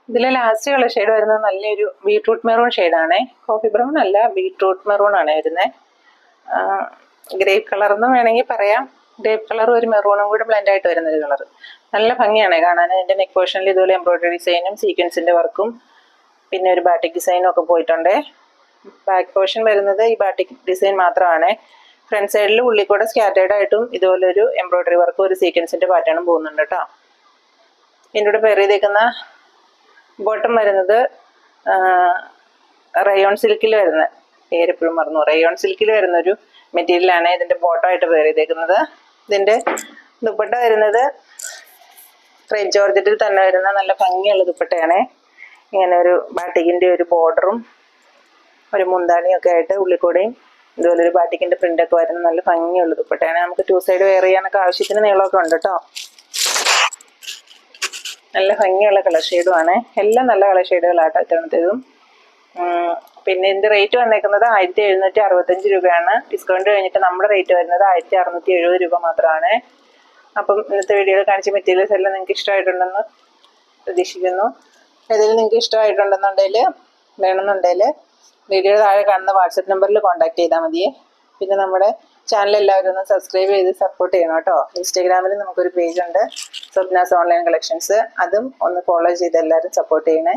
ഇതിലെ last colour shade വരുന്നത് നല്ലൊരു ബീട്രൂട്ട് മെറൂൺ ഷെയ്ഡാണേ. കോഫി ബ്രൗൺ അല്ല, ബീട്രൂട്ട് മെറൂൺ ആണ് വരുന്നത്. ഗ്രേപ്പ് കളർ എന്ന് വേണമെങ്കിൽ പറയാം. ഗ്രേപ്പ് കളറും ഒരു മെറൂണും കൂടെ ബ്ലെൻഡ് ആയിട്ട് വരുന്നൊരു കളർ. നല്ല ഭംഗിയാണ് കാണാൻ. എൻ്റെ നെക്ക് പോർഷനിൽ ഇതുപോലെ എംബ്രോയിഡറി ഡിസൈനും സീക്വൻസിൻ്റെ വർക്കും പിന്നെ ഒരു ബാറ്റിക് ഡിസൈനും ഒക്കെ പോയിട്ടുണ്ട്. ബാക്ക് പോർഷൻ വരുന്നത് ഈ ബാറ്റിക് ഡിസൈൻ മാത്രമാണ്. ഫ്രണ്ട് സൈഡിൽ ഉള്ളിൽ കൂടെ സ്കാറ്റേർഡ് ആയിട്ടും ഇതുപോലൊരു എംബ്രോയിഡറി വർക്കും ഒരു സീക്വൻസിൻ്റെ പാറ്റേണും പോകുന്നുണ്ട് കേട്ടോ. ഇതിൻ്റെ കൂടെ പെയർ ചെയ്തേക്കുന്ന ബോട്ടം വരുന്നത് റയോൺ സിൽക്കിൽ വരുന്ന, പേരെപ്പോഴും മറന്നു, റയോൺ സിൽക്കിൽ വരുന്നൊരു മെറ്റീരിയലാണ് ഇതിൻ്റെ ബോട്ടമായിട്ട് പെയർ ചെയ്തേക്കുന്നത്. ഇതിൻ്റെ ദുപ്പട്ട വരുന്നത് റെഡ് ജോർജറ്റിൽ തന്നെ വരുന്ന നല്ല ഭംഗിയുള്ള ദുപ്പട്ടയാണ്. ഇങ്ങനെ ഒരു ബാറ്റിക്കിൻ്റെ ഒരു ബോർഡറും ഒരു മുന്താണിയും ഒക്കെ ആയിട്ട് ഉള്ളിക്കൂടെയും ഇതുപോലെ ഒരു ബാറ്റിക്കിൻ്റെ പ്രിൻ്റൊക്കെ വരുന്ന നല്ല ഭംഗിയുള്ള ദുപ്പട്ടയാണ്. നമുക്ക് 2 സൈഡ് വെയർ ചെയ്യാനൊക്കെ ആവശ്യത്തിന് നീളമൊക്കെ ഉണ്ട് കേട്ടോ. നല്ല ഭംഗിയുള്ള കളർ ഷെയ്ഡുമാണ്. എല്ലാം നല്ല കളർ ഷെയ്ഡുകളാട്ടോ ഇത്തവണത്തേതും. പിന്നെ ഇതിൻ്റെ റേറ്റ് വന്നേക്കുന്നത് 1765 രൂപയാണ്. ഡിസ്കൗണ്ട് കഴിഞ്ഞിട്ട് നമ്മുടെ റേറ്റ് വരുന്നത് 1670 രൂപ മാത്രമാണ്. അപ്പം ഇന്നത്തെ വീഡിയോയിൽ കാണിച്ച മെറ്റീരിയൽസ് എല്ലാം നിങ്ങൾക്ക് ഇഷ്ടമായിട്ടുണ്ടെന്ന് പ്രതീക്ഷിക്കുന്നു. ഏതെങ്കിലും നിങ്ങൾക്ക് ഇഷ്ടമായിട്ടുണ്ടെന്നുണ്ടെങ്കിൽ വേണമെന്നുണ്ടെങ്കിൽ വീഡിയോ താഴെ കാണുന്ന വാട്സപ്പ് നമ്പറിൽ കോൺടാക്ട് ചെയ്താൽ മതിയേ. പിന്നെ നമ്മുടെ ചാനൽ എല്ലാവരും ഒന്ന് സബ്സ്ക്രൈബ് ചെയ്ത് സപ്പോർട്ട് ചെയ്യണം കേട്ടോ. ഇൻസ്റ്റാഗ്രാമിൽ നമുക്കൊരു പേജുണ്ട്, സ്വപ്നാസ് ഓൺലൈൻ കളക്ഷൻസ്. അതും ഒന്ന് ഫോളോ ചെയ്ത് എല്ലാവരും സപ്പോർട്ട് ചെയ്യണേ.